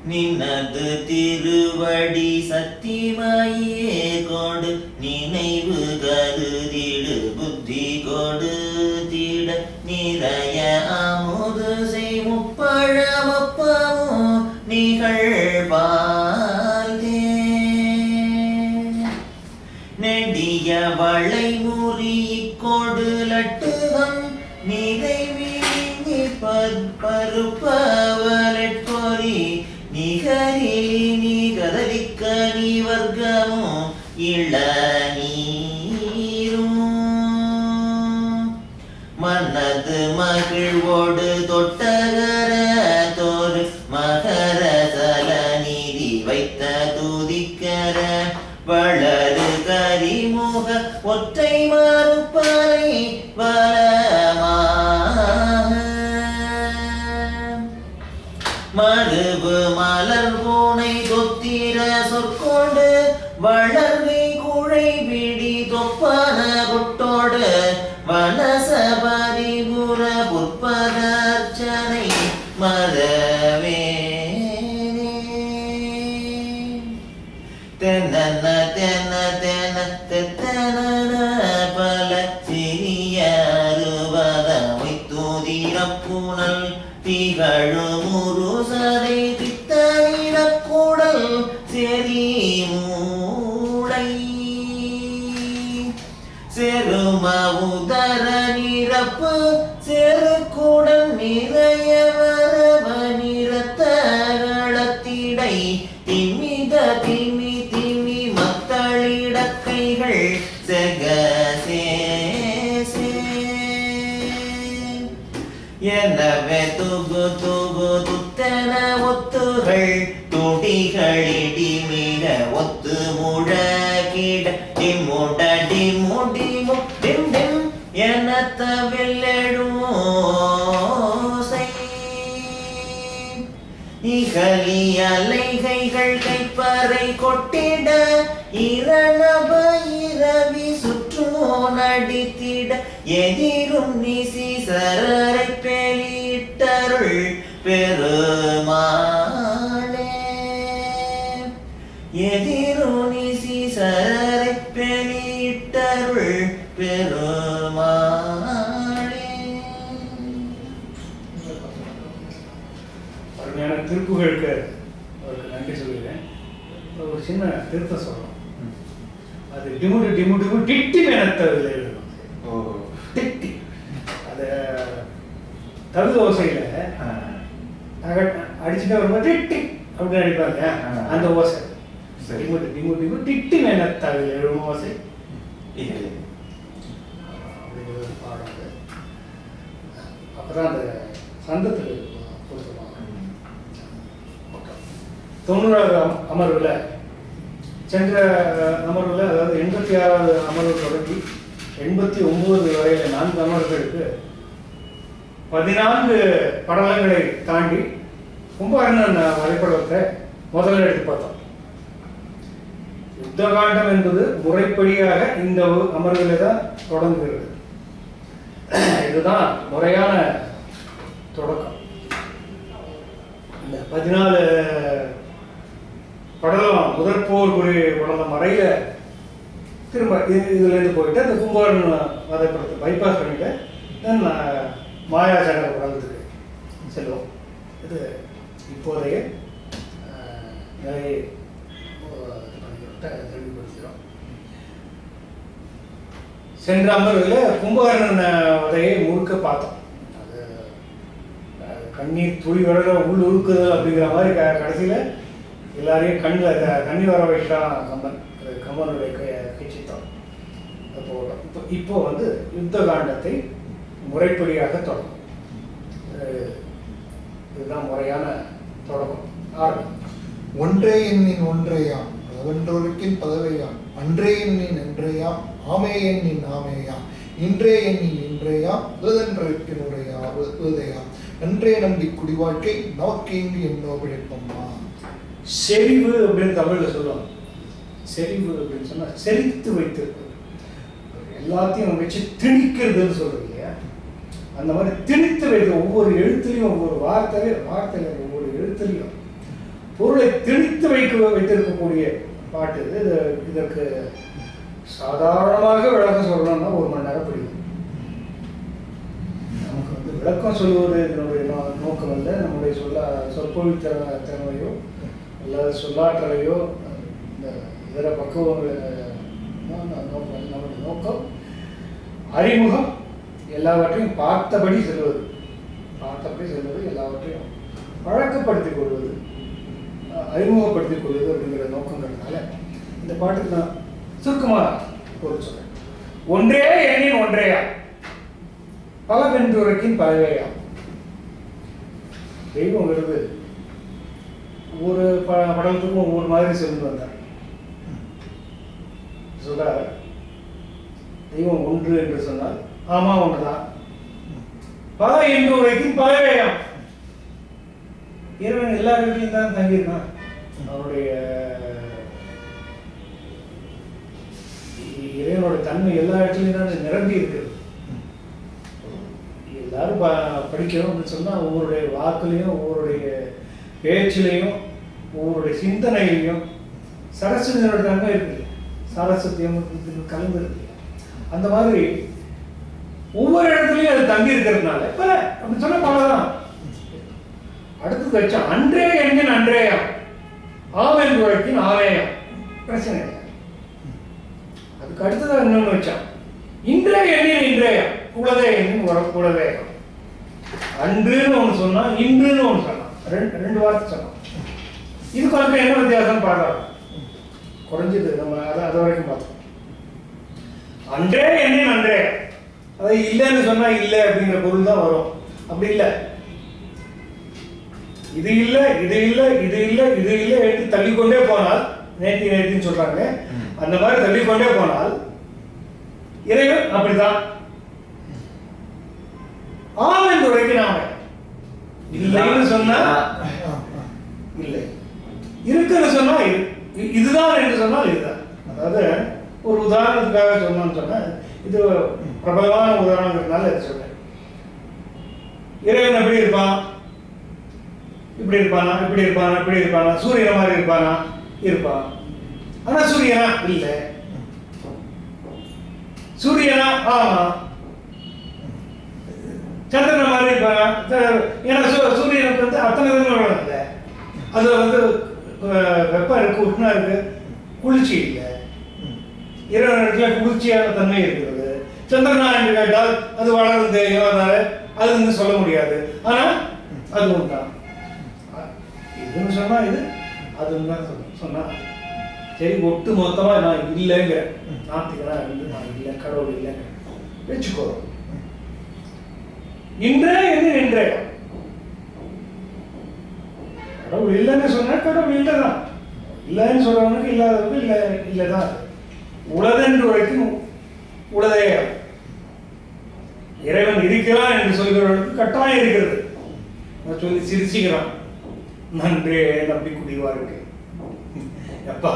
நினது திருவடி சத்திமாயே கொடு நினைவு கருதிடு புத்தி கொடு திட நிறைய அமுது செய் முப்பழமப்பமும் நிகழ்வாழ்தே நெடிய வளை முறி கொடு லட்டுகம் நிறைவீங்கி பருப்பவலெட்பொறி நிகரி நீ கதவிக்க நீ வர்க்கமோ இளநீரும் மனது மகிழ்வோடு தொட்டகர தோறு மகர சல நீதி வைத்த தூதிக்கர வளரு கரிமுக ஒற்றை மறுப்பறை வளமாக மறுபு மலர் பூனை தொத்திர சொற்கொண்டு வளர்வை குழை பிடி தொப்பன புட்டோடு வனச பரிபுர புற்பதர்ச்சனை மரவே தென்ன தென்ன தென்ன தெத்தன பல சிறிய அறுபத வைத்தூதிரப்புணல் திகழுமுரு சதை பித்தனிடக்கூடல் செறி மூளை செரும உதர நிரப்பு செருக்குடன் நிறைய வரவ நிறத்தகளத்திடை திமித திமி திமி மத்தளிடக்கைகள் செகசே எனவே துகு துகு துத்தன ஒத்துகள் துடிகளிடி மிக ஒத்து முழகிட டிமுட டிமுடிமு டிம் டிம் என தவில்லெழுமோசை இகலி அலைகைகள் கைப்பறை கொட்டிட இரணப இரவி சுற்றுமோ நடித்திட எதிரும் நிசி சரரை பெலிட்டருள் பெருமாளே எதிரும் நிசி சரரை பெலிட்டருள் பெருமாளே. அருமையான திருப்புகளுக்கு அவருக்கு நன்றி சொல்கிறேன். ஒரு சின்ன திருத்தம் சொல்லணும். அது டிமுடு டிமு டிமு டிட்டி வேணத்தவில் எழுதணும். டிட்டி அது தவிர ஓசையில் அடிச்சுட்டு வரும்போது டிட்டி அப்படின்னு அடிப்பாங்க. அந்த ஓசை டிமுடு டிமு டிமு டிட்டி வேணத்தவில் எழுதும் ஓசை அப்படிங்கிறது பாடுறது. அப்புறம் அந்த சந்தத்துக்கு கொடுத்துருவாங்க. 90வது அமர்வில் சென்ற அமர்வில், அதாவது 86வது அமர்வு தொடங்கி 89 வரையில 4 அமர்வுகளுக்கு 14 படலங்களை தாண்டி கும்பகர்ணன் வரைபடத்தை முதல்ல எடுத்து பார்த்தோம். யுத்தகாண்டம் என்பது முறைப்படியாக இந்த அமர்வில் தான் தொடங்குகிறது. இதுதான் முறையான தொடக்கம். இந்த 14 படலம் முதற்போர் குறி படலம் வரையில திரும்ப இதுலேருந்து போயிட்டு அந்த கும்பகர்ணன் வரைபடத்தை பைபாஸ் பண்ணிட்டு தென் மாயாஜால படலத்துக்கு செல்வோம். இது இப்போதைய நிலையை தெளிவுபடுத்துகிறோம். சென்ற அமர்வில் கும்பகர்ணன் வதையை முழுக்க பார்த்தோம். அது கண்ணீர் துளி வர உள் உருக்குதல் அப்படிங்கிற மாதிரி கடைசியில் எல்லாரையும் கண்ணி வர வைக்கலாம் கம்பன். கம்பனுடைய கட்சித்தான். இப்போ வந்து யுத்த காண்டத்தை முறைப்படியாக தொடங்கும். இதுதான் முறையான தொடக்கம். ஒன்றே எண்ணின் ஒன்றையாம் வென்றொருக்கின் பதவையாம் அன்றே எண்ணின் என்றையாம் ஆமே எண்ணின் ஆமேயாம் இன்றே எண்ணின் இன்றையாம் விதன்றொருக்கின் உடையாம் அன்றே நம்பி குடிவாழ்க்கை நமக்கேங்கி என்னோ பிழைப்பம்மா. செறிவு அப்படின்னு தமிழ்ல சொல்லுவாங்க. செறிவு அப்படின்னு சொன்னா செறித்து வைத்திருப்பது, எல்லாத்தையும் வச்சு திணிக்கிறதுன்னு சொல்றது இல்லையா? அந்த மாதிரி திணித்து வைத்து ஒவ்வொரு எழுத்துலையும், ஒவ்வொரு வார்த்தையில ஒவ்வொரு எழுத்துலையும் பொருளை திணித்து வைத்திருக்கக்கூடிய பாட்டு இது. இதற்கு சாதாரணமாக விளக்கம் சொல்லணும்னா 1 மணி நேரம் பிடிக்கும். நமக்கு வந்து விளக்கம் சொல்லுவது இதனுடைய நோக்கம் இல்லை. நம்முடைய சொற்பொழிவு திறமையோ அல்லது சொல்லாற்றலையோ இந்த இதர பக்குவங்கள் நம்முடைய நோக்கம் அறிமுகம், எல்லாவற்றையும் பார்த்தபடி செல்வது, எல்லாவற்றையும் பழக்கப்படுத்திக் கொள்வது, அறிமுகப்படுத்திக் கொள்வது அப்படிங்கிற நோக்கங்கிறதுனால இந்த பாட்டுக்கு நான் சுருக்கமாக பொருள் சொல்றேன். ஒன்றே எண்ணின் ஒன்றேயா, பல வென்றுரைக்கின் பலவேயா. தெய்வங்கிறது ஒவ்வொரு படத்துக்கும் ஒவ்வொரு மாதிரி சொல்லி வந்தார். சொல்ற தெய்வம் ஒன்று என்று சொன்னால் ஆமா ஒன்றுதான். பல என்று உரைக்கும் பலவேயாம். இறைவன் எல்லா வீட்லையும் தான் தங்கியிருக்கான். அவருடைய இறைவனோட தன்மை எல்லா இடத்துலையும் தான் நிரம்பி இருக்குது. எல்லாரும் படிக்கிறோம் அப்படின்னு சொன்னால் ஒவ்வொருடைய வாக்குலையும், ஒவ்வொருடைய பேச்சிலையும், ஒவ்வொருடைய சிந்தனையிலையும் சரஸ்வதியோட தன்மை இருக்குது. சாரஸ்வத்தியம் கலந்து இருக்கு. அந்த மாதிரி ஒவ்வொரு இடத்துலையும் அது தங்கி இருக்கிறதுனால பல அப்படின்னு சொன்னா பலதான். அடுத்தது வச்சா அன்றே எண்ணின் அன்றேயா, ஆவென்று உழைக்கின் ஆவேயம். பிரச்சனை இல்லை. அதுக்கு அடுத்ததான் இன்னொன்று வச்சான், இன்றே எண்ணின் இன்றையா, குலதே எண்ணின் குலதேயம். அன்றுன்னு ஒன்று சொன்னா, இன்றுன்னு ஒன்று சொன்னான். ரெண்டு வார்த்தை சொன்னான். இதுக்கு வந்து என்ன வித்தியாசம் பார்க்கலாம். குறைஞ்சது நம்ம அது வரைக்கும் பார்த்தோம். அன்றே எண்ணின் அன்றே, அது இல்லைன்னு சொன்னா இல்லை அப்படிங்கிற பொருள் தான் வரும். அப்படி இல்லை, இது இல்லை, இது இல்லை, இது இல்லை, இது இல்லை எடுத்து தள்ளிக்கொண்டே போனால், நேத்தின்னு சொல்றாங்க, அந்த மாதிரி தள்ளிக்கொண்டே போனால் இறைவன் அப்படிதான். ஆவென்று உரைக்கினாம, இல்லைன்னு சொன்னா இல்லை, இருக்குன்னு சொன்னா இதுதான் என்று சொன்னால் இதுதான். அதாவது ஒரு உதாரணத்துக்காக சொன்னோம்னு சொன்னா, இது பிரபலமான உதாரணங்கிறதுனால இதை சொல்றேன். இறைவன் எப்படி இருப்பான்? இப்படி இருப்பானா, இப்படி இருப்பானா, இப்படி இருப்பானா, சூரியன் மாதிரி இருப்பானா? இருப்பான். ஆனா சூரியனா? இல்லை. சூரியனா? ஆமா. சந்திரன் மாதிரி இருப்பானா? ஏன்னா சூரியனுக்கு வந்து அத்தனை விதங்களும் இல்லை. அது வந்து வெப்பம் இருக்கு, உஷ்ணம் இருக்கு, குளிர்ச்சி இல்லை. இரவு நேரத்தில் குளிர்ச்சியான தன்மை இருக்கிறது. சந்திரனா என்று கேட்டால் அது வளர்ந்து தெரியும், அதனால அது வந்து சொல்ல முடியாது. ஆனா அது ஒன்றுதான். இதுன்னு சொன்னா இது, அதுன்னு தான் சொன்னா சரி. ஒட்டு மொத்தமா நான் இல்லைங்கிற நாத்திகனா இருந்து நான் இல்லை, கடவுள் இல்லைங்க வச்சுக்கோ. இன்றே என்ன இன்றே, கடவுள் இல்லைன்னு சொன்னா கடவுள் இல்லைதான். இல்லைன்னு சொல்றவனுக்கு இல்லாதவனுக்கு இல்லை இல்லைதான். உளதென்று உரைக்கும் உளதே. இறைவன் இருக்கிறான் என்று சொல்கிறவர்களுக்கு கட்டாயம் இருக்கிறது. சொல்லி சிரிச்சுக்கிறான், நன்றே நம்பி குடிவாருக்கு. எப்பா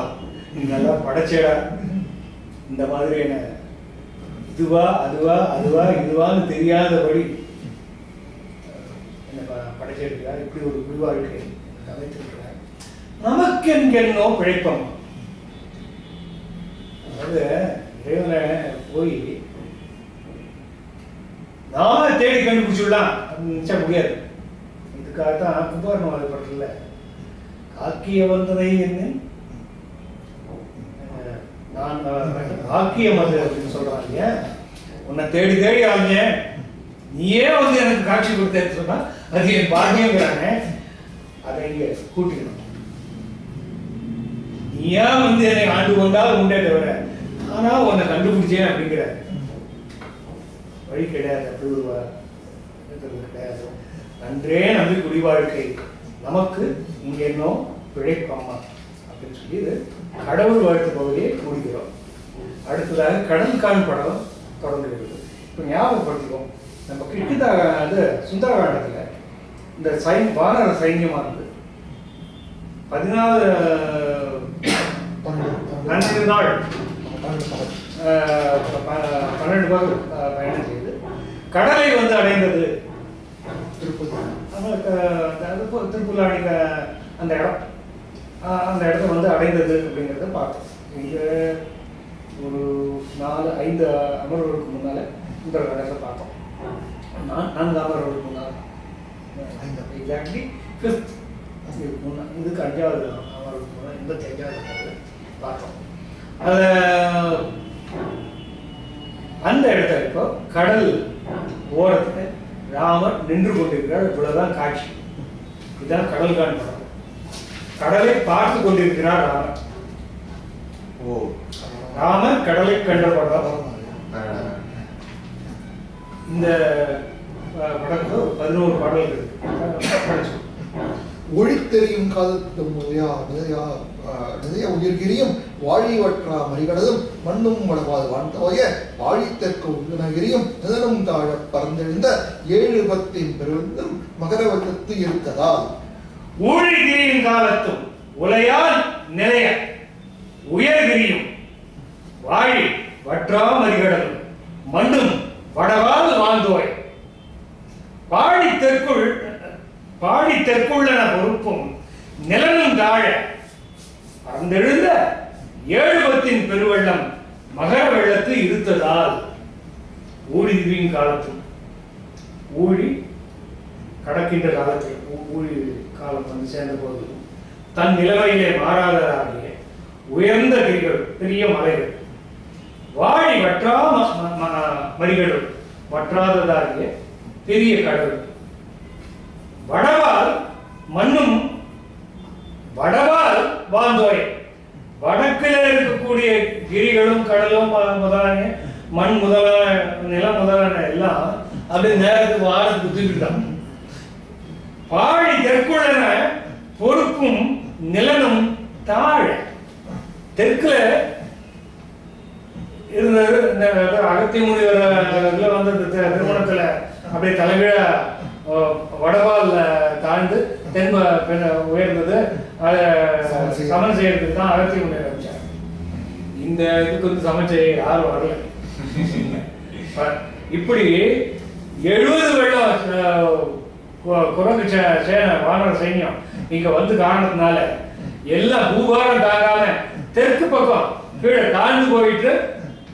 நீ நல்லா படைச்சேடா, இந்த மாதிரி என்ன இதுவா அதுவா அதுவா இதுவான்னு தெரியாதபடி என்ன படைச்சிருக்கிறா, இப்படி ஒரு குடிவாருக்கு அமைத்திருக்கிறார். நமக்கு என்கென்னோ பிழைப்பம். அதாவது இறைவனை போய் நாம தேடி கண்டுபிடிச்சுடலாம் அப்படின்னு நினைச்சா முடியாது. இதுக்காகத்தான் கும்பகர்ணம் வரைப்படல, காக்கிய வந்ததை என்ன நான் காக்கியம் அது அப்படின்னு சொல்றாங்க. உன்னை தேடி தேடி ஆளுங்க, நீயே வந்து எனக்கு காட்சி கொடுத்தேன்னு சொன்னா அது என் பாக்கியங்கிறாங்க. அதை இங்க கூட்டிக்கணும். நீயா வந்து என்னை ஆண்டு கொண்டால் உண்டே தவிர ஆனா உன்னை கண்டுபிடிச்சேன் அப்படிங்கிற வழி கிடையாது. அப்படி ஒரு கிடையாது. நன்றே நம்பி குடிவாழ்க்கை, நமக்கு இங்க இன்னும் பிழைப்பம்மா அப்படின்னு சொல்லி இது கடவுள் வாழ்த்து பகுதியை முடிக்கிறோம். அடுத்ததாக கடல்கான் படம் தொடங்குகிறது. இப்போ ஞாபகப்படுத்திக்கோம், நம்ம கிட்டத்தட்ட அது சுந்தரகாண்டத்தில் இந்த வானர சைன்யமானது 14 நாள் 12 பகல் பயணம் செய்து கடலை வந்து அடைந்தது. திருப்புல்லாடி அந்த இடம் அந்த இடத்த வந்து அடைந்தது அப்படிங்கிறத பார்த்தோம். இது ஒரு 4-5 அமர்வுகளுக்கு முன்னால் இந்த இடத்தை பார்த்தோம். 4 அமர்வுகளுக்கு முன்னால் எக்ஸாக்ட்லி 5th இதுக்கு முன்னாள், இதுக்கு 5வது அமர்வுக்கு முன்னால் 85வது பார்த்தோம். அந்த இடத்துல இப்போ கடல் ஓரத்துக்கு ராமர் நின்று கொண்டிருக்கிறார். இவ்வளவுதான் காட்சி. இதுதான் கடல் காண்பது. கடலை பார்த்து கொண்டிருக்கிறார் ராமர். ராமர் கடலை கண்ட படம். இந்த படத்துல 11 பாடல்கள் இருக்கு. ஒழித்தெறியும் காலத்தும் நிறைய உயிர்கிரியும் வாழிவற்றா மறிகடதும் மண்ணும் வளவாது வாழ்ந்தோய வாழித்தற்கு உள்ளனகிரியும் நிதனும் தாழ பறந்தெழுந்த 7 பத்தின் பெருந்தும் மகரவட்டத்து இருக்கதால் ஊழிகிரியும் காலத்தும் உலையால் நிறைய உயர்கிரியும் வாழி வற்றா மறிகடதும் மண்ணும் வடவால் வாழ்ந்தோய் பாடி தெற்குள்ளன பொறுப்பும் நிலனும் தாழ பறந்தெழுந்த 7 பத்தின் பெருவெள்ளம் மகர வெள்ளத்து இருத்ததால் ஊழிகிரியின் காலத்தும் ஊழி கடக்கின்ற காலத்தில் ஊழி காலம் வந்து சேர்ந்த போது தன் நிலவையிலே மாறாததாகிய உயர்ந்த கிரிகள் பெரிய மலைகள் வாழி வற்றா மறிகளும் வற்றாததாகிய பெரிய கடல் வடவால் மண்ணும் வடவால் வாழ்ந்தோய் வடக்கில் இருக்கக்கூடிய கிரிகளும் கடலும் முதலான மண் முதலான நிலம் முதலான எல்லாம் அப்படி நேரத்துக்கு வாரத்துக்கு தூக்கிட்டான். பாழி தெற்குள்ளன பொறுப்பும் நிலனும் தாழ தெற்குல இருந்தது. அகத்திய முனிவர் வந்து திருமணத்துல அப்படியே தலைகீழ வடவால் தாழ்ந்து தென் உயர்ந்தது. அதை சமன் செய்யறதுக்கு தான் அகத்திய முனிவர் வச்சார். இந்த இதுக்கு வந்து சமன் செய்ய யாரும் வரல. இப்படி 70 வெள்ளம் குரங்கு சேன வானர சைன்யம் இங்க வந்து காரணத்தினால எல்லாம் பூபாரம் தாங்காம தெற்கு பக்கம் கீழே தாழ்ந்து போயிட்டு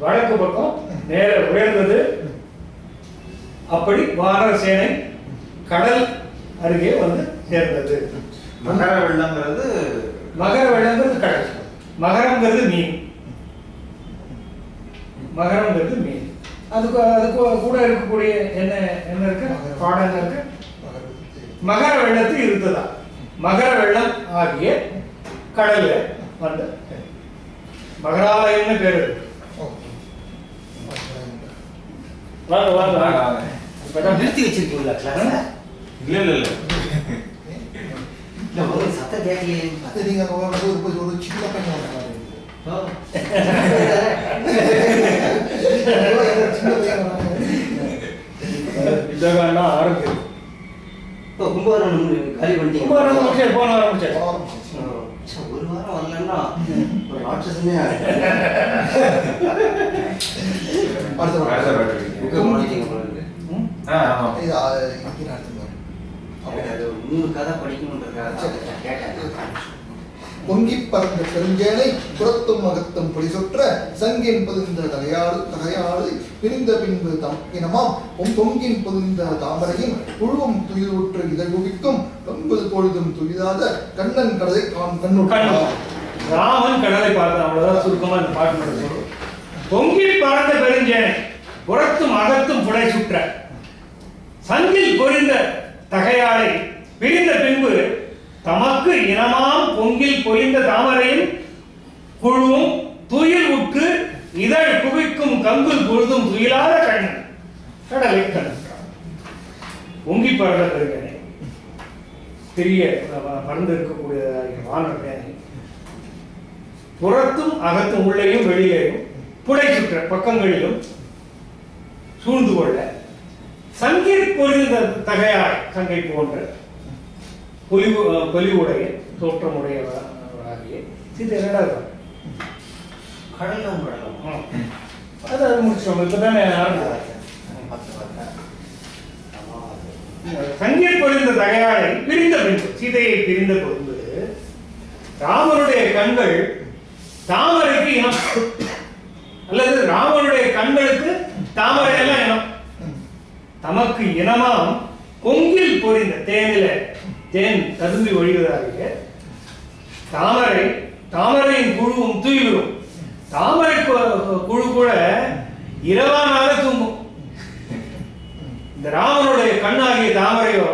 வடக்கு பக்கம் நேர உயர்ந்தது. அப்படி வானர சேனை கடல் அருகே வந்து சேர்ந்தது. மகர வெள்ளம்ங்கிறது கடல், மகரம்ங்கிறது மீன். மகரம்ங்கிறது மீன். அதுக்கு கூட இருக்கக்கூடிய என்ன இருக்கு பாடம் இருக்கு. மகர வெள்ளத்து இருந்ததா மகர வெள்ளம் ஆகிய கடல்ல வந்த மகராலயம்னு பேரு. நிறுத்தி வச்சிருக்கீங்களா கிளாஸ்? இல்ல ஒரு சத்த கேட்கலையே. நீங்க ஒரு சின்ன பையன் ஆரம்பிச்சு கும்பகோணம் காலி பண்ணிட்டீங்க. போன வாரம் ஒரு வாரம் வரலன்னா ஒரு ராட்சசமே கதை படிக்கணும்ன்றதுக்காக கேட்டேன். பொங்கி பறந்த பெருஞ்சேனை புறத்தும் அகத்தும் பொடி சொற்ற சங்கின் பொதிந்த தகையாடு பிரிந்த பின்பு தமக்கினமாம் பொங்கின் பொதிந்த தாமரையும் புழுவும் துயிலுற்ற இதழ்குவிக்கும் ரொம்ப பொழுதும் துயிலாத கண்ணன் கடலை கண்ணுற்றார். ராமன் கடலை பார்த்தான். அவ்வளவுதான் சுருக்கமா இந்த பாட்டு சொல்றோம். பொங்கி பறந்த பெருஞ்சேனை புறத்தும் அகத்தும் புடை சுற்ற சங்கில் பொறிந்த தகையாளை பிரிந்த பின்பு தமக்கு இனமாம் பொங்கில் பொழிந்த தாமரையும் குழுவும் துயில் உற்று இதழ் குவிக்கும் கங்குல் பொழுதும் துயிலாத கண்ணன் கடலை கண்டான். பொங்கி பறந்த பெருங்கனை பெரிய பறந்து இருக்கக்கூடிய வானர் பேனை புறத்தும் அகத்தும் உள்ளேயும் வெளியேயும் புடை சுற்ற பக்கங்களிலும் சூழ்ந்து கொள்ள சங்கீர் பொழிந்த தகையாய் சங்கை போன்ற பொலிவுடைய தோற்றமுடையவராகிய இது என்னடா கடலும் அது முடிச்சோம். இப்பதானே சங்கீர் பொழிந்த தகையாளை பிரிந்த பின்பு சீதையை பிரிந்த பொழுது ராமனுடைய கண்கள் தாமரைக்கு இனம், அல்லது ராமனுடைய கண்களுக்கு தாமரை எல்லாம் இனம். தமக்கு இனமாம் கொங்கில் பொறிந்த தேனில தேன் ததும்பி ஒழிவதாக தாமரையின் குழுவும் தூய்விடும். தாமரை குழு கூட இரவானால தூங்கும். இந்த ராமனுடைய கண்ணாகிய தாமரையோ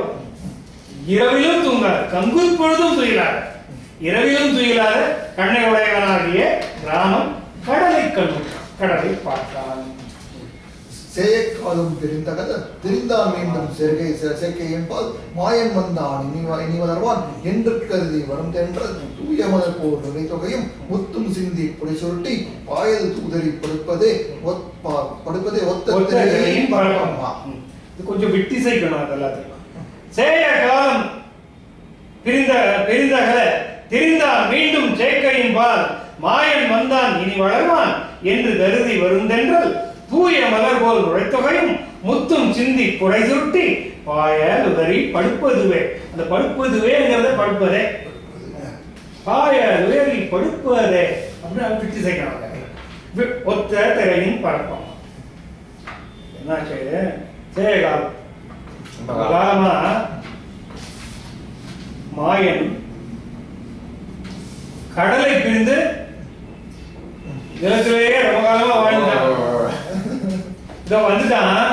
இரவிலும் தூங்காது, கங்குல் பொழுதும் துயிலாத, இரவிலும் துயிலாத கண்ணை உடையவனாகிய ராமன் கடலை கண்டுட்டான், கடலை பார்த்தான். சேயக்காலும் தெரிந்தகத தெரிந்தான் மீண்டும் சேர்க்கை என்பால் மாயன் வந்தான் இனி வளர்வான் என்று கருதி வரும் தென்ற தூயமலர் போர் நிலை தொகையும் முத்தும் சிந்தி புடை சுருட்டி பாயது தூதரி படுப்பதே ஒத்த பழக்கம்மா. இது கொஞ்சம் விட்டி செய்யணும். அதெல்லாம் சேய காலம் பிரிந்தகல தெரிந்தான் மீண்டும் சேர்க்கையின் பால் மாயன் வந்தான் இனி வளர்வான் என்று கருதி வருந்தென்றல் தூய மலர் போல் உழைத்தொகையும் முத்தும் சிந்தி புடை சுருட்டி பாய உதறி படுப்பதுவே. அந்த படுப்பதுவேங்கிறத படுப்பதே, பாய உதறி படுப்பதே அப்படின்னு விட்டு சேர்க்கணும். ஒத்த திரையின் பழக்கம் என்னாச்சு? சேகாலம் காலமா மாயன் கடலை பிரிந்து நிலத்திலேயே ரொம்ப காலமா வாழ்ந்தான். வந்துட்டான்,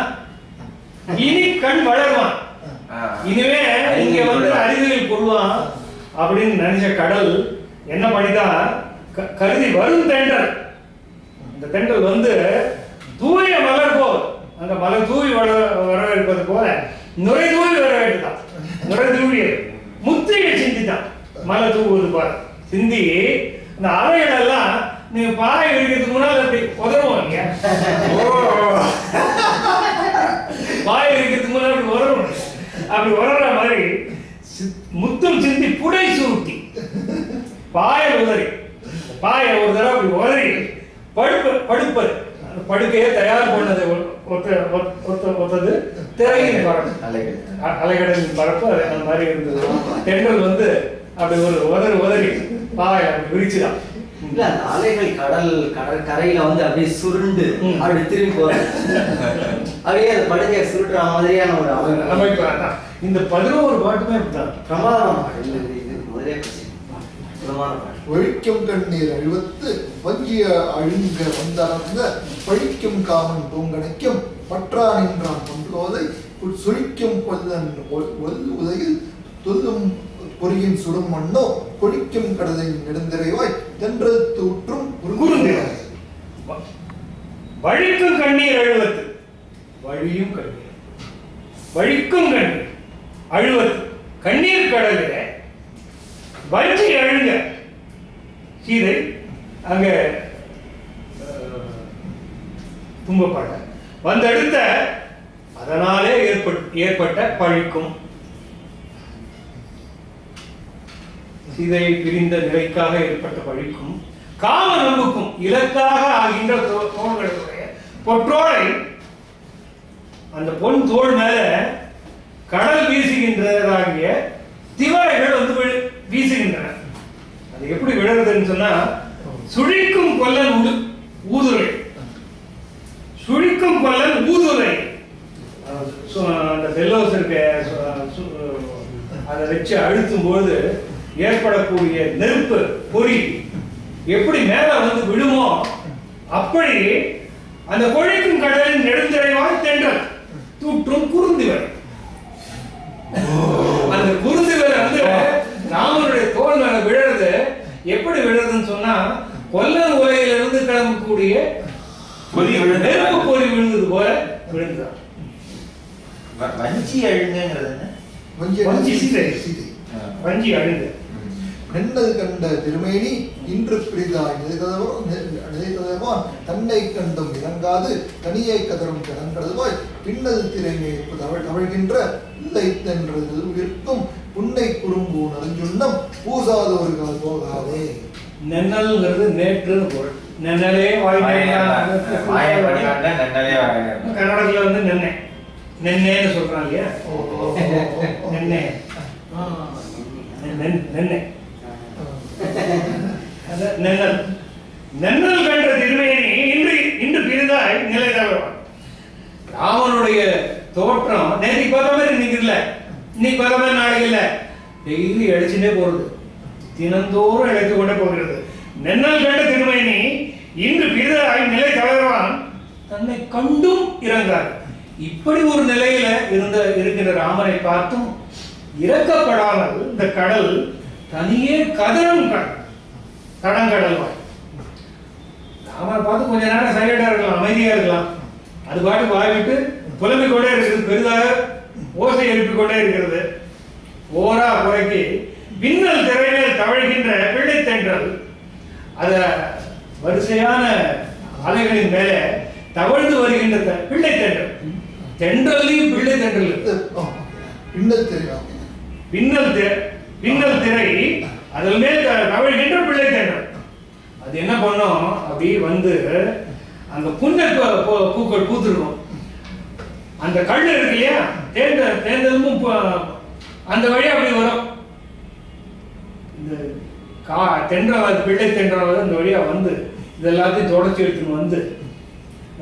இனி கண் வளருவான், இனிமே இங்க வந்து அறிவியல் கொள்வான் அப்படின்னு நினைச்ச கடல் என்ன பண்ணிதான் கருதி வரும் தென்றல். இந்த தென்றல் வந்து தூய மலர் போல், அங்க மலர் தூவி வரவேற்பது போல நுரை தூவி வரவேற்றான். நுரை தூவி முத்திரையை சிந்தித்தான், மலை தூவுவது போல சிந்தி. இந்த அறைகள் எல்லாம் நீங்க பாறை இருக்கிறதுக்கு முன்னாடி அப்படி உதவும் இல்லையா? பாறை இருக்கிறதுக்கு முன்னாடி அப்படி உதவும். அப்படி உதற மாதிரி முத்தம் சிந்தி புடை சுருட்டி பாயை உதறி, பாயை ஒரு தடவை அப்படி உதறி படுப்பது. படுக்கையை தயார் பண்ணது ஒத்தது திரையின் பரப்பு, அலைகடலின் பரப்பு. அது அந்த மாதிரி இருந்தது. தென்றல் வந்து அப்படி ஒரு உதறி பாயை அப்படி விரிச்சுதான். இல்ல, அந்த அலைகள் கடற்கரையில வந்து அப்படியே சுருண்டு அப்படி திரும்பி போறது, அப்படியே அந்த படுக்கையை சுருட்டுற மாதிரியான ஒரு அமைப்பு. இந்த 11 பாட்டுமே பிரமாதமான பாட்டு. முதலே ஒழிக்கும் கண்ணீர் அழிவத்து வங்கிய அழுங்க வந்தார்ந்த பழிக்கும் காமன் தூங்கணைக்கும் பற்றா நின்றான் கொண்டுவதை சுழிக்கும் கொல்லன் உதயில் துல்லும் பொறியின் சுடும் மண்ணோ கொடிக்கும் கடலின் நெடுந்திரைவாய் தென்று தூற்றும் வழிக்கும் கண்ணீர் அழுவத்து, வழியும் கண்ணீர், வழிக்கும் கண்ணீர் அழுவத்து, கண்ணீர் கடலில வஞ்சி அழுங்க சீதை அங்க துன்பப்பட்ட வந்தடுத்த அதனாலே ஏற்பட்ட பழிக்கும் சீதை பிரிந்த நிலைக்காக ஏற்பட்ட பழிக்கும் காம நம்புக்கும் இலக்காக ஆகின்ற தோள்களுடைய பொற்றோளை அந்த பொன் தோள் மேல கடல் வீசுகின்றதாகிய திவரைகள் வந்து வீசுகின்றன. அது எப்படி விழுறதுன்னு சொன்னா சுழிக்கும் கொல்லன் ஊதுரை, சுழிக்கும் கொல்லன் ஊதுரை. அந்த பெல்லோஸ் இருக்க அதை வச்சு அழுத்தும் போது ஏற்படக்கூடிய நெருப்பு பொறி எப்படி மேல வந்து விழுமோ அப்படி அந்த கொழிக்கும் கடலின் நெடுந்திரைவாய் தென்றல் தூற்றும் குறுந்திவர். அந்த குறுந்திவர் வந்து ராமனுடைய தோல் மேல விழுறது எப்படி விழுறதுன்னு சொன்னா கொல்லன் உலகிலிருந்து கிளம்பக்கூடிய நெருப்பு பொறி விழுந்தது போல விழுந்தார். வஞ்சி அழுங்கிறது வஞ்சி அழுங்க நென்னது கண்ட திருமேனி இன்று பிரிதாய் நிலைத்ததவான் தன்னை கண்டும் இறங்காது தனியை கதரும் கிடங்கடவாய் பின்னது திரைமே தவழ்கின்ற இல்லை தென்றது உயிர்க்கும் புன்னை குறும்பூ நறுஞ்சுண்ணம் பூசாதவர்கள் போகாதே. நென்னல்ங்கிறது நேற்று பொருள். நென்னலே கன்னடத்துல வந்து நென்னை நென்னேன்னு சொல்றான் இல்லையா? நென்னே நென்னை நென்னல் நென்னல் கண்ட திருமேனி இன்று பிரிதாய் நிலை தவறுவான். ராமனுடைய தோற்றம் நேற்று பார்த்த மாதிரி இன்னைக்கு இல்லை, இன்னைக்கு பார்த்த மாதிரி நாளைக்கு இல்லை, டெய்லி அடிச்சுட்டே போறது, தினந்தோறும் இழைத்து கொண்டே போகிறது. நென்னல் கண்ட திருமேனி இன்று பிரிதாய் நிலை தவறுவான், தன்னை கண்டும் இறந்தார். இப்படி ஒரு நிலையில இருக்கின்ற ராமனை பார்த்தும் இறக்கப்படாமல் இந்த கடல் தனியே கதறும் கடங்கடல்வாய். ராமனை பார்த்து கொஞ்ச நேரம் சைலண்டா இருக்கலாம், அமைதியா இருக்கலாம், அது பாட்டு வாய்விட்டு புலம்பிக் கொண்டே இருக்கிறது, பெரிதாக ஓசை எழுப்பிக் கொண்டே இருக்கிறது. ஓரா குறைக்கு பின்னல் திரைமேல் தவழ்கின்ற பிள்ளைத்தென்றல், அத வரிசையான அலைகளின் மேலே தவழ்ந்து வருகின்ற பிள்ளைத்தென்றல், தென்றலையும் பிள்ளைத்தென்றல், பின்னல் திரை அதில் மேல் தவழ்கின்ற பிள்ளைத்தென்றல். அது என்ன பண்ணும், அப்படி வந்து அந்த புன்னல் பூக்கள் பூத்துருக்கும், அந்த கல் இருக்கு இல்லையா, தேர்ந்ததும் அந்த வழி அப்படி வரும். இந்த தென்றல் பிள்ளை தென்றல் அந்த வழியா வந்து இதெல்லாத்தையும் தொடச்சி எடுத்துன்னு வந்து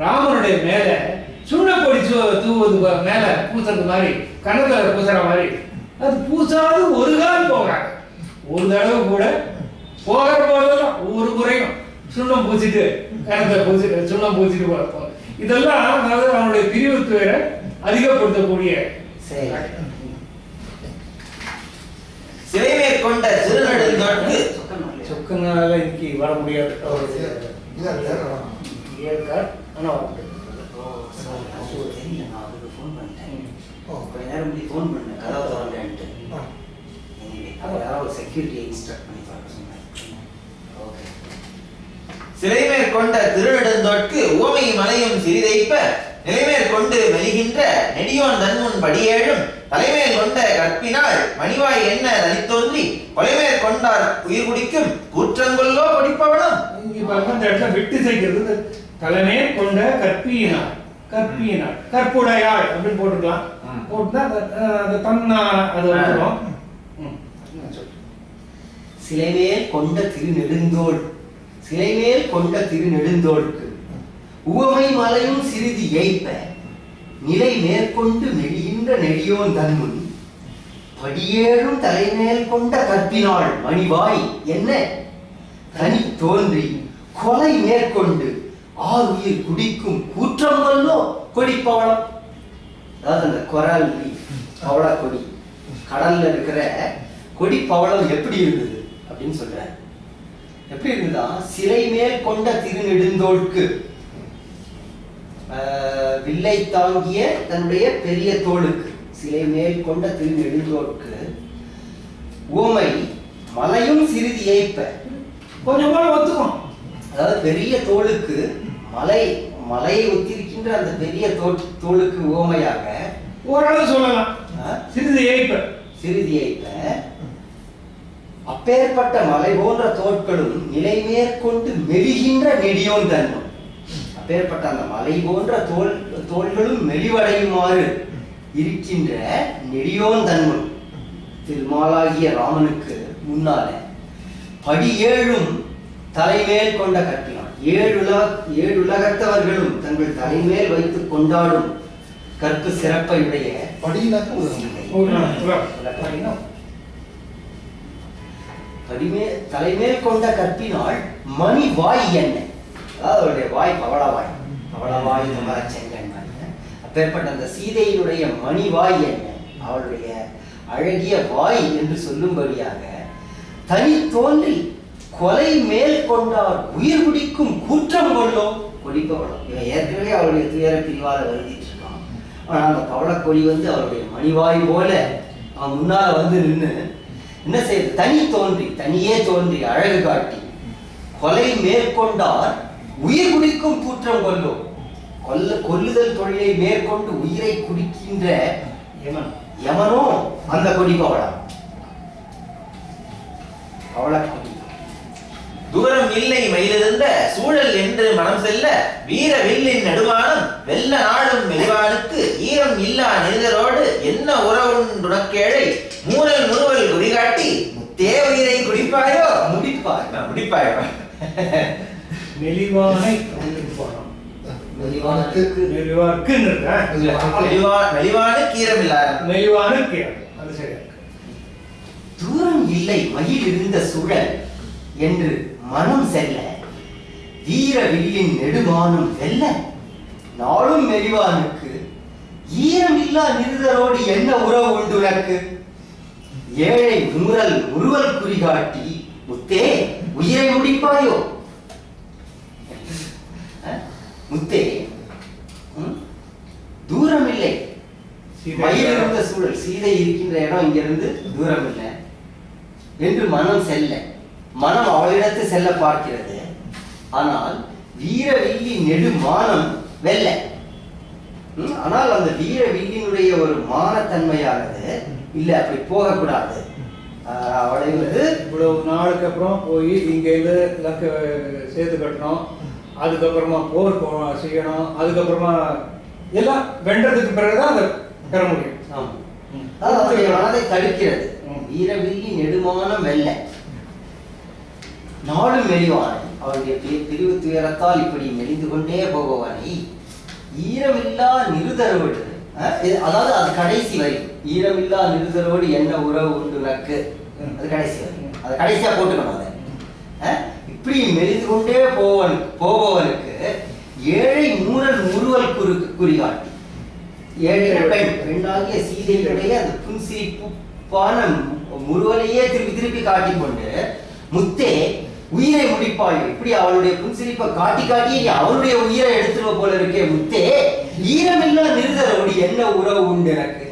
ராமனுடைய மேல சுண்ணப்பொடி தூவது மேல பூசுறது மாதிரி, கணத்துல பூசுற மாதிரி, அது பூசாது ஒரு காலம் போகாது. ஒரு தடவை கூட போகிற போதெல்லாம் ஒவ்வொரு முறையும் சுண்ணம் பூசிட்டு கணத்தை பூசிட்டு சுண்ணம் பூசிட்டு போறோம். இதெல்லாம் அதாவது அவனுடைய பிரிவுத்துவரை அதிகப்படுத்தக்கூடிய சிலை மேற்கொண்ட திருநெடுந்தோட்கு சொக்கனால இன்னைக்கு வர முடியாது. சிலை மேற்கொண்ட திருநெடுந்தோட்கு உவமை மலையும் சிறிதைப்ப நிலைமேற் கொண்டு மெலிகின்ற நெடியோன் தன்முன் படியேழும் தலைமேல் கொண்ட கற்பினால் மணிவாய் என்ன தனித்தோன்றி கொலைமேற் கொண்டார் உயிர் குடிக்கும் கூற்றங்கொல்லோ படிப்பவனும். விட்டு செய்கிறது தலைமேல் கொண்ட கற்பியினார் கற்புடையாள் அப்படின்னு போட்டுக்கலாம். போட்டுனா தன்னா அது வந்துடும். சிலைமேல் கொண்ட திருநெடுந்தோளுக்கு உவமை மலையும் சிறிது ஏய்ப்ப நிலை மேற்கொண்டு மெலிகின்ற நெடியோன் தன்முன் படியேழும் தலைமேல் கொண்ட கற்பினாள் மணிவாய் என்ன தனி தோன்றி கொலை மேற்கொண்டு ஆறு உயிர் குடிக்கும் கூற்றம் வல்லோ கொடிப்பவளம். அதாவது அந்த கொரல் பவள கொடி, கடல்ல இருக்கிற கொடி பவளம் எப்படி இருந்தது அப்படின்னு சொல்ற. எப்படி இருந்ததா, சிலை மேல் கொண்ட திருநெடுந்தோளுக்கு வில்லை தாங்கிய தன்னுடைய பெரிய தோளுக்கு, சிலை மேல் கொண்ட திருநெடுந்தோளுக்கு உவமை மலையும் சிறிது ஏய்ப்ப கொஞ்சம் போல ஒத்துக்கும். அதாவது பெரிய தோளுக்கு மலையை ஒத்திருக்கின்ற அந்த பெரிய தோளுக்கு உவமையாக ஓரளவு சொல்லலாம். சிறிது ஏய்ப்ப அப்பேற்பட்ட மலை போன்ற தோட்களும் நிலை மேற்கொண்டு மெலிகின்ற நெடியோன் தன்னும், அப்பேற்பட்ட அந்த மலை போன்ற தோள்களும் மெலிவடையுமாறு இருக்கின்ற நெடியோன் தன்னும் திருமாலாகிய ராமனுக்கு முன்னால படியேழும் தலைமேல் கொண்ட கற்பினான். ஏழு உலகத்தவர்களும் தங்கள் தலைமேல் வைத்து கொண்டாடும் கற்பு சிறப்பை உடைய தலைமேல் கொண்ட கற்பினால் மணி வாய் என்ன, அதாவது அவருடைய வாய் பவளவாய் செங்கன். அப்பேற்பட்ட அந்த சீதையினுடைய மணி வாய் என்ன, அவளுடைய அழகிய வாய் என்று சொல்லும்படியாக தனி தோன்றி கொலை மேல் கொண்டார் உயிர் குடிக்கும் கூற்றம் கொள்ளோ கொடிப்பவளம். இவன் ஏற்கனவே அவருடைய துயர பிரிவால வருந்திட்டு இருக்கான். ஆனா அந்த பவளக்கொடி வந்து அவருடைய மணிவாய் போல அவன் முன்னால வந்து நின்று என்ன செய்யுது, தனியே தோன்றி அழகு காட்டி கொலை மேற்கொண்டார் உயிர் குடிக்கும் கூற்றம் கொள்ளோ, கொல்லுதல் தொழிலை மேற்கொண்டு உயிரை குடிக்கின்ற யமனோ அந்த கொடி பவளக்கொடி. தூரம் இல்லை மயிலிருந்த சூழல் என்று மனம் செல்ல வீர வில்லின் நடுவானும் வெல்ல நாடும் மெலிவானுக்கு ஈரம் இல்லா நெறிதரோடு என்ன உறவுண்டுனக்கேழை மூரல் முறுவல் குறிகாட்டி முத்தே உயிரை குடிப்பாயோ முடிப்பாயோ மெலிவானை அப்படின்னு போனோம். மெலிவானுக்கு மெலிவாக்குன்னு இருக்கா? மெலிவானுக்கு ஈரமில்லாத மெலிவானுக்கு அது சரியா இருக்கு. தூரம் இல்லை மயில் இருந்த சூழல் என்று மனம் செல்ல வீர வில்லின் நெடுமானம் வெல்ல நாளும் மெலிவானுக்கு ஈரமில்லா நிருதரோடு என்ன உறவு உண்டு உனக்கு? ஏழை முறுவல் குறிகாட்டி முத்தே உயிரை முடிப்பாயோ? முத்தே தூரம் இல்லை மயில் இருந்த சூழல், சீதை இருக்கின்ற இடம் இங்கிருந்து தூரம் இல்லை என்று மனம் செல்ல, மனம் அவளிடத்து செல்ல பார்க்கிறது. ஆனால் வீர வில்லி நெடுமானம் வெல்ல. ஆனால் அந்த வீர வில்லினுடைய ஒரு மானத்தன்மையானது இல்ல, அப்படி போகக்கூடாது. அவளை வந்து இவ்வளவு நாளுக்கு அப்புறம் போய் இங்கேருந்து லக்க சேர்த்து கட்டணும், அதுக்கப்புறமா போர் செய்யணும், அதுக்கப்புறமா எல்லாம் வென்றதுக்கு பிறகுதான் அதை பெற முடியும். அவருடைய மனதை தடுக்கிறது. வீரவில்லி நெடுமானம் வெல்ல நாடும் மெலிவானை, அவருடைய பிரிவு துயரத்தால் இப்படி மெலிந்து கொண்டே போபவனை ஈரமில்லா நிருதரோடு, அதாவது அது கடைசி வரி, ஈரமில்லா நிருதரோடு என்ன உறவு உண்டு உனக்கு, அது கடைசி வரி, அதை கடைசியா போட்டுக்கணும். அதை இப்படி மெலிந்து கொண்டே போபவனுக்கு ஏழை முறுவல் குறிகாட்டி, ஏழை பெண்ணாகிய சீதையுடைய அந்த புன்சிரிப்பான முறுவலையே திருப்பி திருப்பி காட்டிக்கொண்டு முத்தே உயிரை முடிப்பாய், இப்படி அவளுடைய புன்சிரிப்பை காட்டி காட்டி அவளுடைய உயிரை எடுத்துருவ போல இருக்கே முத்தே, ஈரமில்லா நிருதரோடு என்ன உறவு உண்டு எனக்கு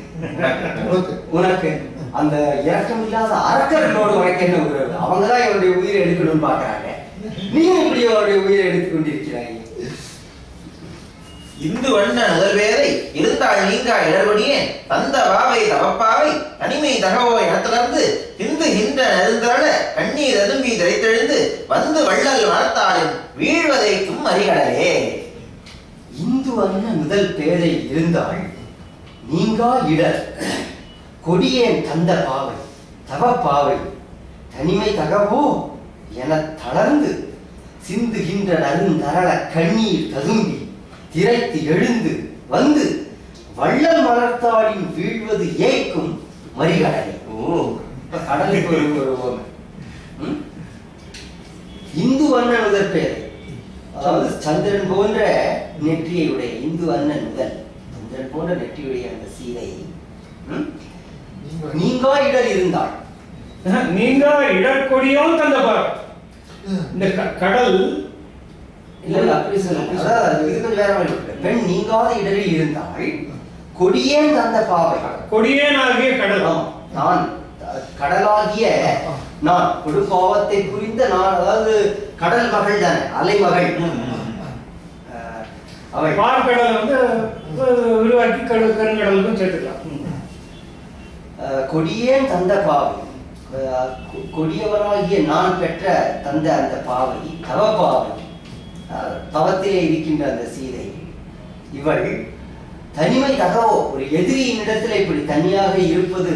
உனக்கு? அந்த இரக்கமில்லாத அரக்கர்களோடு உனக்கு என்ன உறவு? அவங்கதான் இவருடைய உயிரை எடுக்கணும்னு பாக்குறாங்க, நீ இப்படி அவருடைய உயிரை எடுத்துக் கொண்டிருக்கிறாய். இந்து வண்ண நுதல்வேதை இருந்தால் நீங்கா இடர்படியே தந்த வாவை தவப்பாவை தனிமை தகவோ எனத்திலிருந்து திந்து ஹின்ற நெருந்தரட கண்ணீர் எதும்பி திரைத்தெழுந்து வந்து வள்ளல் வளர்த்தாளின் வீழ்வதைக்கும் அறிகடலே. இந்து வண்ண முதல் பேதை இருந்தாள் நீங்கா இடர் கொடியேன் தந்த பாவை தவப்பாவை தனிமை தகவோ என தளர்ந்து சிந்துகின்ற நருந்தரள கண்ணீர் ததும்பி திரைத்து எழுந்து வந்து வள்ளல் மலர்த்தாளின் வீழ்வது ஏய்க்கும் மறிகடலை. கடலுக்கு ஒரு இந்து வண்ணன் முதல் பேர், அதாவது சந்திரன் போன்ற நெற்றியை உடைய இந்து வண்ணன் முதல், சந்திரன் போன்ற நெற்றியுடைய அந்த சீதை நீங்கா இடர் இருந்தாள், நீங்கா இடர்கொடியும் தந்த பார். இந்த கடல் இல்ல அப்படி சொல்ல, அதாவது இது கொஞ்சம் வேற மாதிரி இருக்கு. பெண் நீங்காத இடரில் இருந்தாள் கொடியேன் தந்த பாவை, கொடியேன் ஆகிய கடல், நான் கடலாகிய நான் கொடுப்பாவத்தை புரிந்த நான், அதாவது கடல் மகள் தானே, அலை மகள். அவை பார்க்கடலை வந்து விரிவாக்கி கருங்கடலுக்கும் சேர்த்துக்கலாம். கொடியேன் தந்த பாவை, கொடியவராகிய நான் பெற்ற தந்த அந்த பாவை தவப்பாவை, தவத்திலே இருக்கின்ற அந்த சீதை, இவள் தனிமை தகவோ ஒரு எதிரியின் இடத்துல இப்படி தனியாக இருப்பது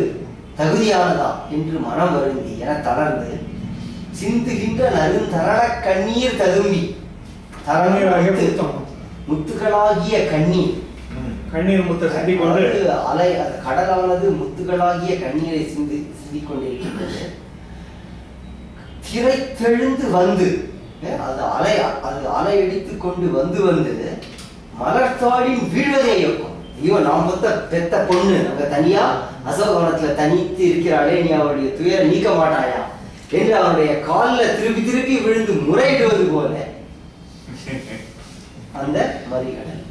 தகுதியானதா என்று மனம் வருந்தி என தளர்ந்து சிந்துகின்ற நருந்தரள கண்ணீர் ததும்பி, முத்துகளாகிய கண்ணீர், கண்ணீர் முத்த சந்தி கொண்டு அலை கடலானது முத்துகளாகிய கண்ணீரை சிந்திக் கொண்டிருக்கின்றது. திரைத்தெழுந்து வந்து அது அலை அடித்துக் கொண்டு வந்து மலர்த்தாளின் வீழ்வதை இருக்கும். ஐயோ நாம் மொத்த பெத்த பொண்ணு அங்க தனியா அசோகவனத்துல தனித்து இருக்கிறாளே, நீ அவருடைய துயர நீக்க மாட்டாயா என்று அவனுடைய காலில் திருப்பி திருப்பி விழுந்து முறையிடுவது போல அந்த மறிகடல்.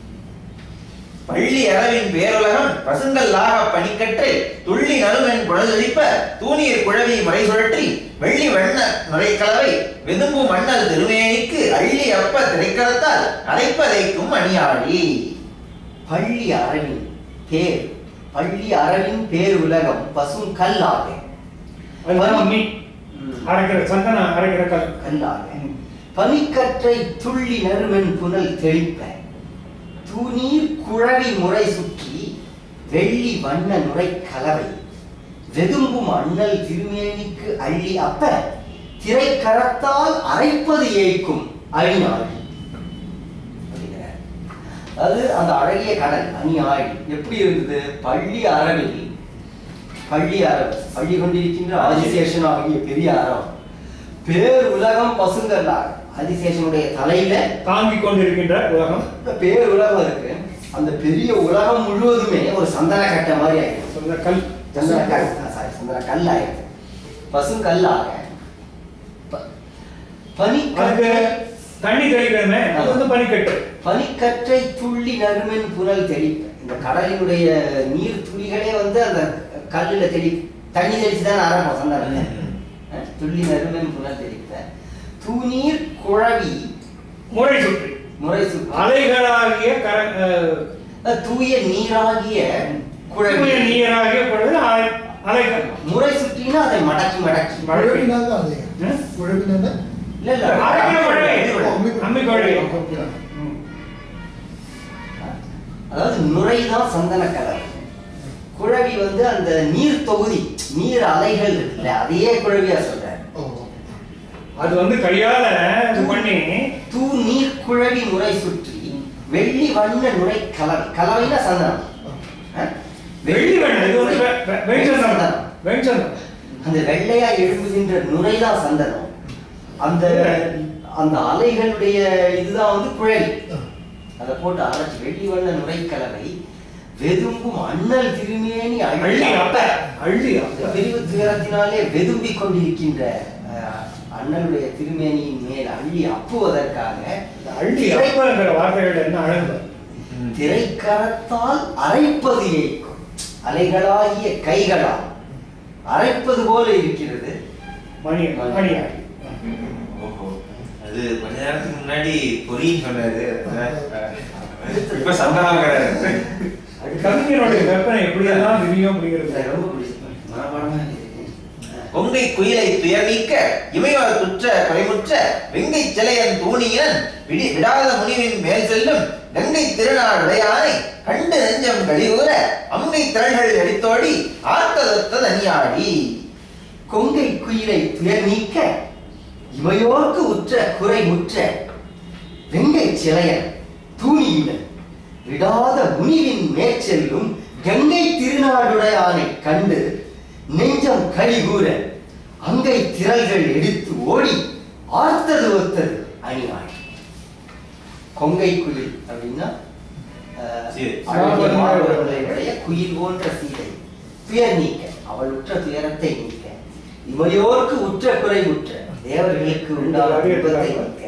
பள்ளி அளவின் பேருலகம் பசுங்கல்லாக பனிக்கற்றை துள்ளி நறுவன் குழலழிப்ப தூணீர் குழவி முறை சுழற்றி வெள்ளி வண்ண நுரைக்கலவை வெதும்பு மண்ணல் திருமேனிக்கு அள்ளி அப்ப திரைக்கலத்தால் அரைப்பதைக்கும் அணியாடி. பள்ளி அரவின் பேர் உலகம் பசும் கல்லாக கல்லாக பனிக்கற்றை துள்ளி நறுவன் புனல் தெளிப்ப தூணீர் குழவி முறை சுற்றி வெள்ளி வண்ண நுரை கலவை வெதும்பும் அண்ணல் திருமேனிக்கு அள்ளி அப்ப திரைக்கரத்தால் அரைப்பது ஏய்க்கும் அணியாழி. அது அந்த அழகிய கடல் அணியாழி எப்படி இருந்தது? பள்ளி அரவில், பள்ளி கொண்டிருக்கின்ற ஆதிசேஷன் ஆகிய பெரிய அறம் பேர் உலகம் பசுங்கல்லார். ஆதிசேஷனுடைய தலையில தாங்கிக் கொண்டிருக்கின்ற உலகம், பேர் உலகம் இருக்கு. அந்த பெரிய உலகம் முழுவதுமே ஒரு சந்தன கட்டை மாதிரி ஆயிடும். சந்தன கல் ஆயிடுது, பசுங்கல்லாக. தண்ணி தெளிக்கிறமே, அது வந்து பனிக்கட்டு. பனிக்கற்றை துள்ளி நறுமென் புனல் தெளிப்ப. இந்த கடலினுடைய நீர் துளிகளே வந்து அந்த கல்லுல தண்ணி தெளிச்சுதான் ஆரம்பம். சந்தன துள்ளி நறுமென் புனல் தெளிப்ப. தூநீர் குழவி முறை சுற்றி அலைகளாகிய தூய நீராகிய குழவி, நீராகிய குழவி அலைகள் முறை சுற்றினா அதை மடக்கி மடக்கி அதாவது நுரைதான் சந்தன கலர். குழவி வந்து அந்த நீர் தொகுதி, நீர் அலைகள் இருக்குல்ல, அதையே குழவியா சொல்ற. அது வந்து கையால பண்ணி தூ நீர் குழவி முறை சுற்றி வெள்ளி வண்ண நுரை கலவை. கலவைனா சந்தனம், வெள்ளி வண்ண. இது வந்து அந்த வெள்ளையா எழும்புகின்ற நுரைதான் சந்தனம். அந்த அந்த அலைகளுடைய இதுதான் வந்து குழவி. அதை போட்டு அரைச்சி வெள்ளி வண்ண நுரை கலவை வெதும்பும் அண்ணல் திருமேனி அள்ளி பிரிவு துயரத்தினாலே வெதும்பி கொண்டிருக்கின்ற அண்ணனுடைய திருமேனியின் மேல் அள்ளி அப்புவதற்காக வார்த்தைகள் என்ன அழகு. திரைக்கரத்தால் அரைப்பது ஏய்க்கும் அலைகளாகிய கைகளால் அரைப்பது போல இருக்கிறது மணியாடி. அது கொஞ்ச நேரத்துக்கு முன்னாடி பொறின்னு சொன்னாரு, இப்ப சந்தனம் கிடையாது. கவிஞருடைய கற்பனை எப்படியெல்லாம் விரியும் அப்படிங்கிறது ரொம்ப பிடிக்கும். மனப்பாடமா கொங்கை குயிலை துயர் நீக்க இமையோர் குற்ற குறைமுற்ற வெங்கை சிலையன் தூணியன் விடாத முனிவின் மேல் செல்லும் கங்கை திருநாடுடையானை கண்டு நெஞ்சம் கழிவுற அங்கை திரள்கள் அடித்தோடி ஆர்த்ததொத்த தனியாடி. கொங்கை குயிலை துயர் நீக்க இமையோர்க்கு உற்ற குறைமுற்ற வெங்கை சிலையன் தூணியுடன் விடாத முனிவின் மேற்செல்லும் கங்கை திருநாடுடையானை கண்டு நெஞ்சம் கழிகூற அங்கை திரள்கள் எடுத்து ஓடி ஆர்த்தது ஒத்தது அணியாடி. கொங்கை குயில் அப்படின்னா குயில் போன்ற சீதை துயர் நீக்க, அவள் உற்ற துயரத்தை நீக்க, இவையோர்க்கு உற்ற குறைவுற்ற தேவர்களுக்கு உண்டான விபத்தை நீக்க,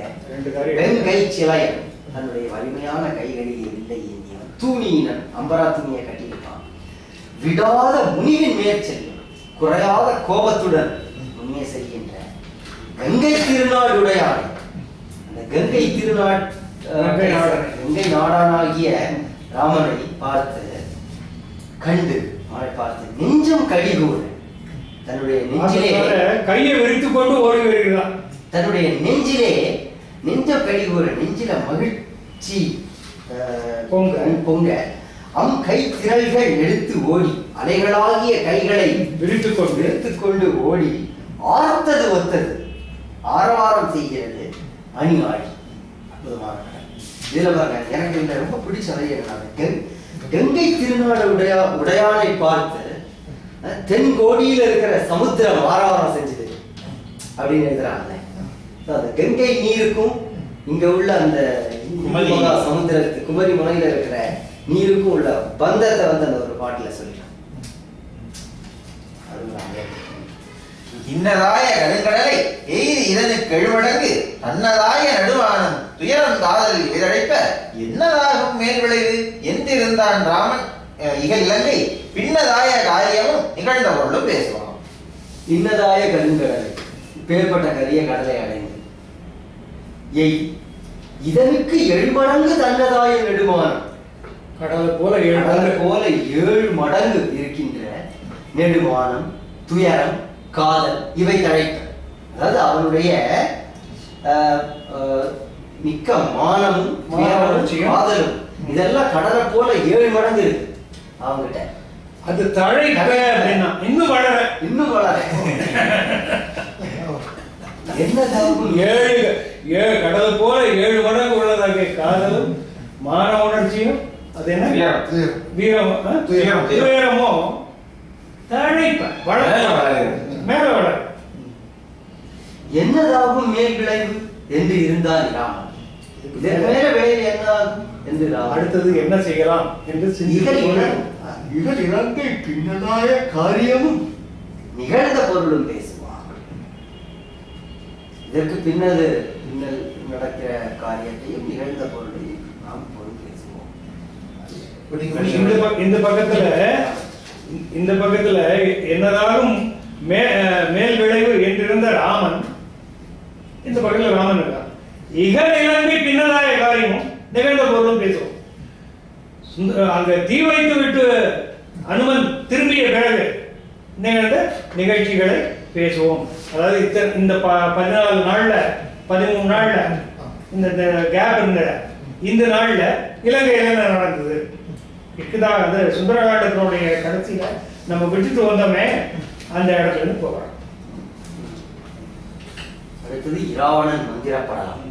வெங்கை சிலையன் தன்னுடைய வலிமையான கைகளிலே இல்லை ஏந்தியவன் தூணியினன் அம்பரா துணியை கட்டியிருப்பான். விடாத முனிவின் மேற்செல்லும் குறையாத கோபத்துடன் முன்னே செல்கின்ற கங்கை திருநாடுடையானை, அந்த கங்கை கங்கை நாடானாகிய ராமனை பார்த்து கண்டு அவனை பார்த்து நெஞ்சம் கழிகூற தன்னுடைய நெஞ்சிலே கையை விரித்துக் கொண்டு ஓடி வருகிறான். தன்னுடைய நெஞ்சிலே நெஞ்சம் கழிகூற நெஞ்சில மகிழ்ச்சி பொங்க கை திரள்கள் எடுத்து ஓடி அலைகளாகிய கைகளை விரித்துக் கொண்டு ஓடி ஆர்த்தது ஒத்தது ஆரவாரம் செய்கிறது அணியாடி. அற்புதமான இதுல பாருங்க, எனக்கு இந்த ரொம்ப பிடிச்ச கங்கை திருநாடு உடையானை பார்த்து தென்கோடியில இருக்கிற சமுத்திரம் ஆரவாரம் செஞ்சது அப்படின்னு எழுதுறாங்க. அந்த கங்கை நீருக்கும் இங்க உள்ள அந்த சமுத்திரத்துக்கு குமரி முனையில இருக்கிற நீருக்கும் உள்ள பந்தத்தை வந்து அந்த ஒரு பாட்டுல சொல்றாங்க. இன்னதாய கருங்கடலை எய்து இதனுக்கு எழுமடங்கு தன்னதாய நடுவானம் துயரம் காதல் இதழைப்ப என்னதாகும் மேல் விளைவு என்றிருந்தான் ராமன் இக இலங்கை பின்னதாய காரியமும் நிகழ்ந்த பொருளும் பேசுவான். இன்னதாய கருங்கடலை பேர்பட்ட கரிய கடலை அடைந்து இதனுக்கு 7 மடங்கு தன்னதாய நெடுமானம், கடலை போல 7 மடங்கு இருக்கின்ற நெடுமானம் துயரம் காதல் இவை தழைப்ப. அதாவது அவனுடைய மிக்க மானமும் காதலும் இதெல்லாம் கடலை போல 7 மடங்கு இருக்கு அவங்கிட்ட. அது தழைப்ப அப்படின்னா இன்னும் வளர இன்னும் வளர என்னதாகும் ஏழு கடல் போல 7 மடங்கு உள்ளதாக காதலும் மான உணர்ச்சியும் அது என்ன வீரம் துயரமோ தழைப்ப மேல வளர என்னதாகும் மேல் விளைவு என்று இருந்தால் ராமன் இதற்கு மேல விளைவு என்ன என்று அடுத்தது என்ன செய்யலாம் என்று இகழ் இலங்கை பின்னதாய காரியமும் நிகழ்ந்த பொருளும் பேசுவார். இதற்கு பின்னல் நடக்கிற காரியத்தையும் நிகழ்ந்த பொருளையும் நாம் பொருள் பேசுவோம். இந்த பக்கத்துல என்னதாகும் மேல் விளைவு என்றிருந்த ராமன், இந்த பக்கத்துல ராமன் இருக்கா. இகழ் இலங்கை பின்னதாய காரியமும் நிகழ்ந்த பொருளும் பேசுவோம். அங்க தீ வைத்து விட்டு அனுமன் திரும்பிய பிறகு நிகழ்ந்த நிகழ்ச்சிகளை பேசுவோம். அதாவது இந்த 14 நாள்ல 13 நாள்ல இந்த கேப் இருந்த இந்த நாள்ல இலங்கையில என்ன நடந்தது இதுதான் அந்த சுந்தரகாண்டத்தினுடைய கடைசியில நம்ம விட்டுட்டு வந்தோமே அந்த இடத்துல இருந்து போகிறோம். அடுத்தது இராவணன் மந்திரப்படலாம்.